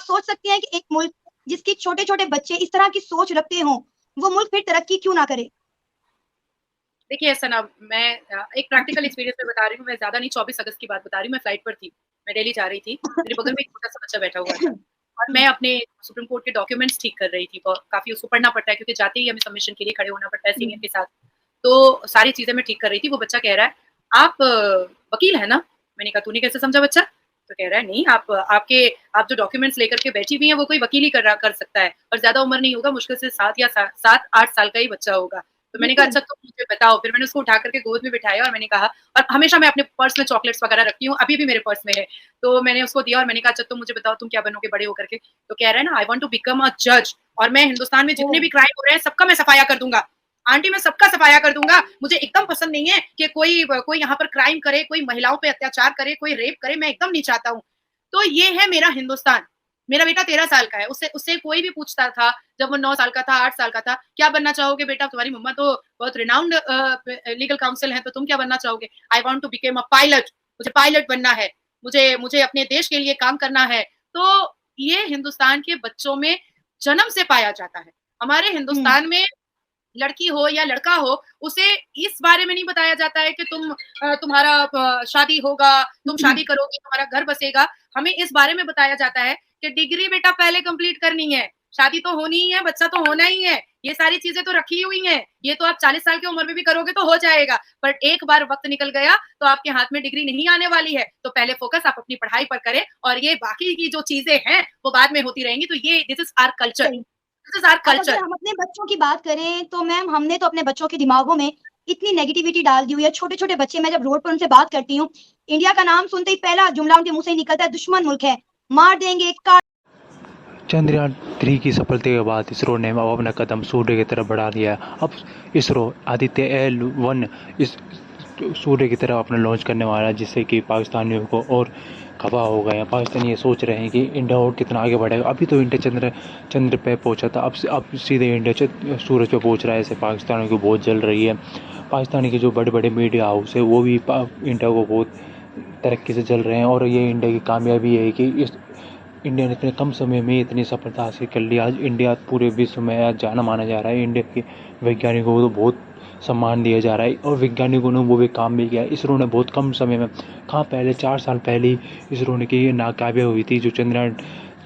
सोच सकते हैं कि एक मुल्क जिसके छोटे-छोटे बच्चे इस तरह की सोच रखते हों, वो मुल्क फिर तरक्की क्यों ना करे? देखिए ऐसा ना मैं एक प्रैक्टिकल एक्सपीरियंस में बता रही हूँ, मैं ज़्यादा नहीं 24 अगस्त की बात बता रही हूँ, मैं फ्लाइट पर थी, मैं दिल्ली जा रही थी, मेरे बगल में एक छोटा-सा बच्चा बैठा हुआ था और मैं अपने सुप्रीम कोर्ट के डॉक्यूमेंट्स ठीक कर रही थी, तो काफ़ी उसको पढ़ना पड़ता है क्योंकि जाते ही हमें सबमिशन के लिए खड़े होना पड़ता है सीनियर के साथ। तो सारी चीज़ें मैं ठीक कर रही थी, वो बच्चा कह रहा है, "आप वकील हैं ना?" मैंने कहा, "तूने कैसे समझा बच्चा?" तो कह रहा है, "नहीं, आप जो डॉक्यूमेंट्स लेकर के बैठी हुई हैं, वो कोई वकील ही कर सकता है और ज़्यादा उम्र नहीं होगा, मुश्किल से 7-8 साल का ही बच्चा होगा।" तो मैंने कहा, बिल्कुल। "अच्छा तुम मुझे बताओ।" फिर मैंने उसको उठा करके गोद में बिठाया और मैंने कहा और हमेशा मैं अपने पर्स में चॉकलेट्स वगैरह रखती हूँ, अभी भी मेरे पर्स में है। तो मैंने उसको दिया और मैंने कहा, "अच्छा तुम मुझे बताओ तुम क्या बनोगे बड़े होकर के?" तो कह रहा है ना, "I want to become a जज और मैं हिंदुस्तान में जितने ओह! भी क्राइम हो रहे हैं, सबका मैं सफाया कर दूँगा। आंटी मैं सबका सफाया कर दूँगा। मुझे एकदम पसंद नहीं है कि कोई यहाँ पर क्राइम करे, कोई महिलाओं पे अत्याचार करे, कोई रेप करे, मैं एकदम नहीं चाहता हूँ।" तो ये है मेरा हिंदुस्तान। मेरा बेटा 13 साल का है, उससे उससे कोई भी पूछता था, जब वो 9 साल का था, 8 साल का था, "क्या बनना चाहोगे बेटा? तुम्हारी मम्मा तो बहुत रिनाउंड लीगल काउंसिल हैं, तो तुम क्या बनना चाहोगे?" "I want to become a pilot. मुझे पायलट बनना है। मुझे मुझे अपने देश के लिए काम करना है।" तो ये हिंदुस्तान के बच्चों में जन्म से पाया जाता है। हमारे हुँ, हिंदुस्तान में लड़की हो या लड़का हो, उसे इस बारे में नहीं बताया जाता है कि तुम्हारा शादी होगा, तुम शादी करोगी, तुम्हारा घर बसेगा। हमें इस बारे में बताया जाता है कि डिग्री बेटा पहले कंप्लीट करनी है, शादी तो होनी ही है, बच्चा तो होना ही है। ये सारी चीज़ें तो रखी हुई हैं, ये तो आप 40 साल की उम्र में भी करोगे तो हो जाएगा। पर एक बार वक़्त निकल गया तो आपके हाथ में डिग्री नहीं आने वाली है। तो पहले फ़ोकस आप अपनी पढ़ाई पर करें और ये बाकी की जो चीज़ें हैं, वो बाद में होती रहेंगी। तो ये दिस इज़ आवर कल्चर, सही। दिस इज़ आवर अब अगर कल्चर। हम अपने बच्चों की बात करें, तो मैम हमने तो अपने बच्चों के दिमागों में इतनी नेगेटिविटी डाल दी हुई है, छोटे-छोटे बच्चे मैं जब रोड पर उनसे बात करती हूँ, इंडिया का नाम सुनते ही पहला जुमला उनके मुँह से ही निकलता है दुश्मन मुल्क है, मार देंगे, काट चंद्रयान-3 की सफलता के बाद इसरो ने अब अपना कदम सूर्य की तरफ बढ़ा दिया है। अब इसरो आदित्य L1 इस सूर्य की तरफ अपना लॉन्च करने वाला है, जिससे कि पाकिस्तानियों को और खफा हो गए हैं। पाकिस्तानी ये सोच रहे हैं कि इंडिया और कितना आगे बढ़ेगा। अभी तो इंडिया चंद्र पे पहुंचा था, अब सीधे इंडिया सूरज पे पहुंच रहा है। ऐसे पाकिस्तानियों की बहुत जल रही है। पाकिस्तानी के जो बड़े बड़े मीडिया हाउस है वो भी इंडिया को बहुत तरक्की से चल रहे हैं, और ये इंडिया की कामयाबी है कि इस इंडिया ने इतने कम समय में इतनी सफलता हासिल कर ली। आज इंडिया पूरे विश्व में आज जाना माना जा रहा है। इंडिया के वैज्ञानिकों को तो बहुत सम्मान दिया जा रहा है, और वैज्ञानिकों ने वो भी काम भी किया। इसरो ने बहुत कम समय में, कहाँ पहले 4 साल पहले ही इसरो ने की नाकामयाबी हुई थी, जो चंद्रयान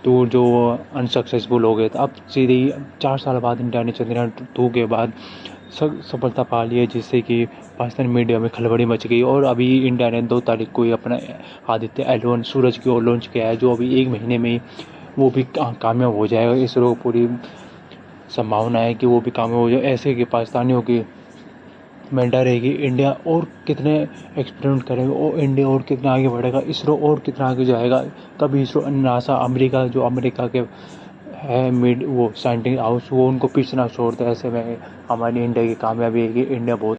टू जो अनसक्सेसफुल हो गए थे। अब सीधे ही 4 साल बाद इंडिया ने चंद्रयान टू के बाद सफलता पा ली है, जिससे कि पाकिस्तान मीडिया में खलबली मच गई। और अभी इंडिया ने 2 तारीख को ही अपना आदित्य L1 सूरज की ओर लॉन्च किया है, जो अभी 1 महीने में ही वो भी कामयाब हो जाएगा। इसरो को पूरी संभावना है कि वो भी कामयाब हो जाए। ऐसे कि पाकिस्तानियों की में डर है कि इंडिया और कितने एक्सपेरिमेंट करेगा, और इंडिया और कितना आगे बढ़ेगा, इसरो और कितना आगे जाएगा। कभी इसरो, नासा, अमेरिका, जो अमेरिका के है मिड वो साइंटिस्ट हाउस, वो उनको पीछे ना छोड़ दे। ऐसे में हमारी इंडिया की कामयाबी है कि इंडिया बहुत